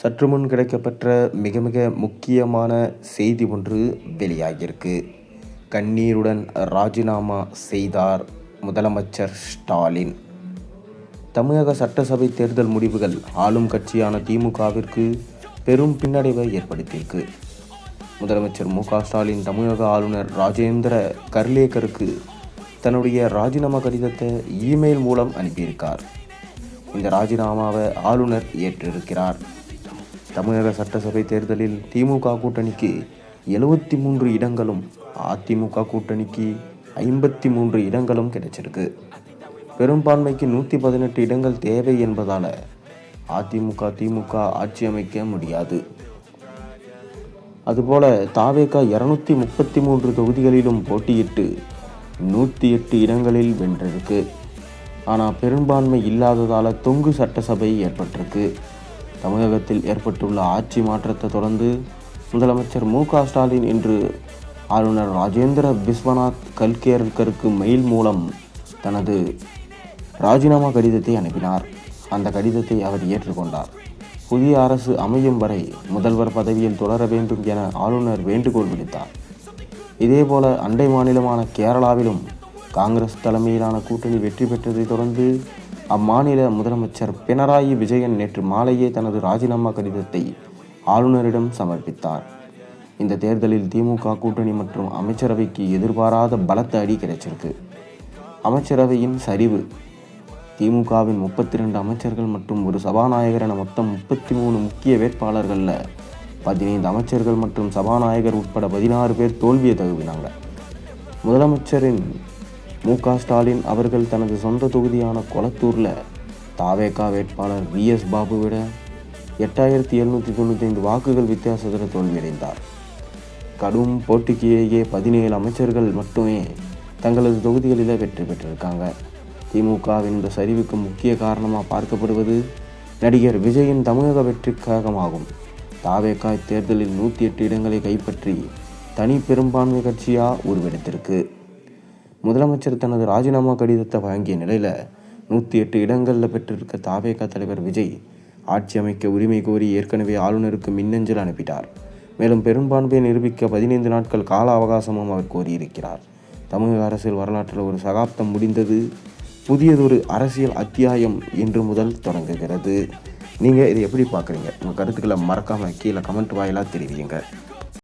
சற்று முன் கிடைக்கப்பெற்ற மிக மிக முக்கியமான செய்தி ஒன்று வெளியாகியிருக்கு. கண்ணீருடன் ராஜினாமா செய்தார் முதலமைச்சர் ஸ்டாலின். தமிழக சட்டசபை தேர்தல் முடிவுகள் ஆளும் கட்சியான திமுகவிற்கு பெரும் பின்னடைவை ஏற்படுத்தியிருக்கு. முதலமைச்சர் மு.க.ஸ்டாலின் தமிழக ஆளுநர் ராஜேந்திர கர்லேக்கருக்கு தன்னுடைய ராஜினாமா கடிதத்தை இமெயில் மூலம் அனுப்பியிருக்கார். இந்த ராஜினாமாவை ஆளுநர் ஏற்றிருக்கிறார். தமிழக சட்டசபை தேர்தலில் திமுக கூட்டணிக்கு 73 இடங்களும் அதிமுக கூட்டணிக்கு 53 இடங்களும் கிடைச்சிருக்கு. பெரும்பான்மைக்கு 118 இடங்கள் தேவை என்பதால அதிமுக திமுக ஆட்சி அமைக்க முடியாது. அதுபோல தாவேகா 233 தொகுதிகளிலும் போட்டியிட்டு 108 இடங்களில் வென்றிருக்கு. ஆனால் பெரும்பான்மை இல்லாததால் தொங்கு சட்டசபை ஏற்பட்டிருக்கு. தமிழகத்தில் ஏற்பட்டுள்ள ஆட்சி மாற்றத்தை தொடர்ந்து முதலமைச்சர் மு.க.ஸ்டாலின் இன்று ஆளுநர் ராஜேந்திர விஸ்வநாத் கல்கேர்கருக்கு மெயில் மூலம் தனது ராஜினாமா கடிதத்தை அனுப்பினார். அந்த கடிதத்தை அவர் ஏற்றுக்கொண்டார். புதிய அரசு அமையும் வரை முதல்வர் பதவியில் தொடர வேண்டும் என ஆளுநர் வேண்டுகோள் விடுத்தார். இதேபோல அண்டை மாநிலமான கேரளாவிலும் காங்கிரஸ் தலைமையிலான கூட்டணி வெற்றி பெற்றதை தொடர்ந்து அம்மாநில முதலமைச்சர் பினராயி விஜயன் நேற்று மாலையே தனது ராஜினாமா கடிதத்தை ஆளுநரிடம் சமர்ப்பித்தார். இந்த தேர்தலில் திமுக கூட்டணி மற்றும் அமைச்சரவைக்கு எதிர்பாராத பலத்த அடி கிடைச்சிருக்கு. அமைச்சரவையின் சரிவு. திமுகவின் 32 அமைச்சர்கள் மற்றும் ஒரு சபாநாயகர் என மொத்தம் 33 முக்கிய வேட்பாளர்களில் 15 அமைச்சர்கள் மற்றும் சபாநாயகர் உட்பட 16 பேர் தோல்வியை தழுவினாங்க. முதலமைச்சரின் மு.க.ஸ்டாலின் அவர்கள் தனது சொந்த தொகுதியான கொளத்தூரில் தாவேகா வேட்பாளர் V.S. பாபுவிட 8795 வாக்குகள் வித்தியாசத்தில் தோல்வியடைந்தார். கடும் போட்டிக்கு 17 அமைச்சர்கள் மட்டுமே தங்களது தொகுதிகளில் வெற்றி பெற்றிருக்காங்க. திமுகவின் இந்த சரிவுக்கு முக்கிய காரணமாக பார்க்கப்படுவது நடிகர் விஜயின் தமிழக வெற்றிக்காகமாகும். தாவேகா தேர்தலில் 108 இடங்களை கைப்பற்றி தனி பெரும்பான்மை கட்சியாக உருவெடுத்திருக்கு. முதலமைச்சர் தனது ராஜினாமா கடிதத்தை வழங்கிய நிலையில் 108 இடங்களில் பெற்றிருக்க தாவேகா தலைவர் விஜய் ஆட்சி அமைக்க உரிமை கோரி ஏற்கனவே ஆளுநருக்கு மின்னஞ்சல் அனுப்பிட்டார். மேலும் பெரும்பான்மையை நிரூபிக்க 15 நாட்கள் கால அவகாசமும் அவர் கோரியிருக்கிறார். தமிழக அரசியல் வரலாற்றில் ஒரு சகாப்தம் முடிந்தது. புதியதொரு அரசியல் அத்தியாயம் இன்று முதல் தொடங்குகிறது. நீங்கள் இதை எப்படி பார்க்குறீங்க? உங்கள் கருத்துக்களை மறக்காமல் கீழே கமெண்ட் வாயிலாக தெரிவிங்க.